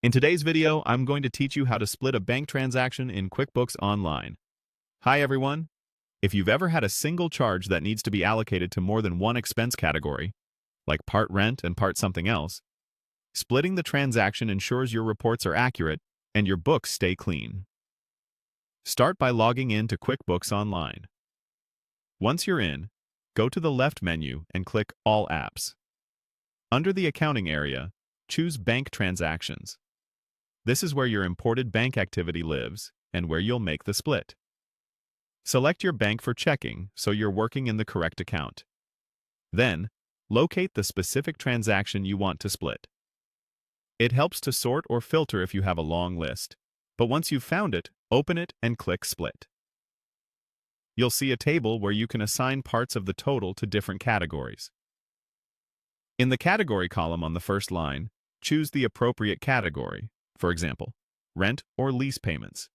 In today's video, I'm going to teach you how to split a bank transaction in QuickBooks Online. Hi everyone! If you've ever had a single charge that needs to be allocated to more than one expense category, like part rent and part something else, splitting the transaction ensures your reports are accurate and your books stay clean. Start by logging in to QuickBooks Online. Once you're in, go to the left menu and click All Apps. Under the Accounting area, choose Bank Transactions. This is where your imported bank activity lives and where you'll make the split. Select your bank for checking so you're working in the correct account. Then, locate the specific transaction you want to split. It helps to sort or filter if you have a long list, but once you've found it, open it and click Split. You'll see a table where you can assign parts of the total to different categories. In the Category column on the first line, choose the appropriate category. For example, rent or lease payments.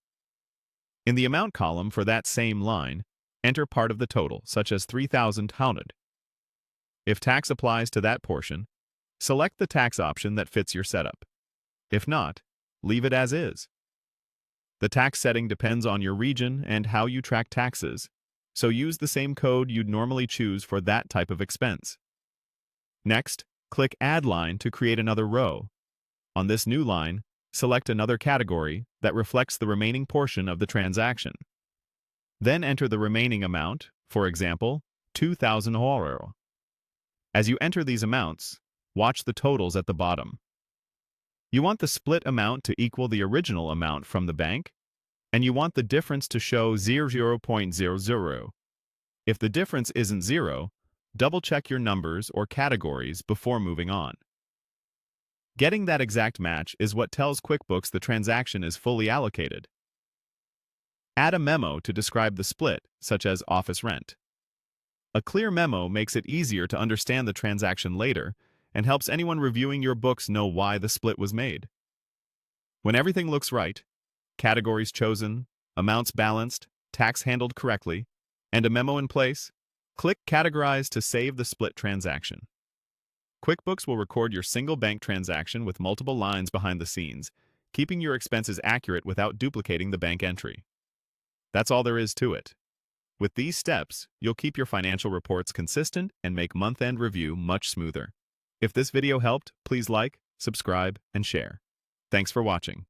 In the Amount column for that same line, enter part of the total, such as $3,000. If tax applies to that portion, select the tax option that fits your setup. If not, leave it as is. The tax setting depends on your region and how you track taxes, so use the same code you'd normally choose for that type of expense. Next, click Add Line to create another row. On this new line, select another category that reflects the remaining portion of the transaction. Then enter the remaining amount, for example, €2,000. As you enter these amounts, watch the totals at the bottom. You want the split amount to equal the original amount from the bank, and you want the difference to show 0.00. If the difference isn't 0, double-check your numbers or categories before moving on. Getting that exact match is what tells QuickBooks the transaction is fully allocated. Add a memo to describe the split, such as office rent. A clear memo makes it easier to understand the transaction later and helps anyone reviewing your books know why the split was made. When everything looks right, categories chosen, amounts balanced, tax handled correctly, and a memo in place, click Categorize to save the split transaction. QuickBooks will record your single bank transaction with multiple lines behind the scenes, keeping your expenses accurate without duplicating the bank entry. That's all there is to it. With these steps, you'll keep your financial reports consistent and make month-end review much smoother. If this video helped, please like, subscribe, and share. Thanks for watching.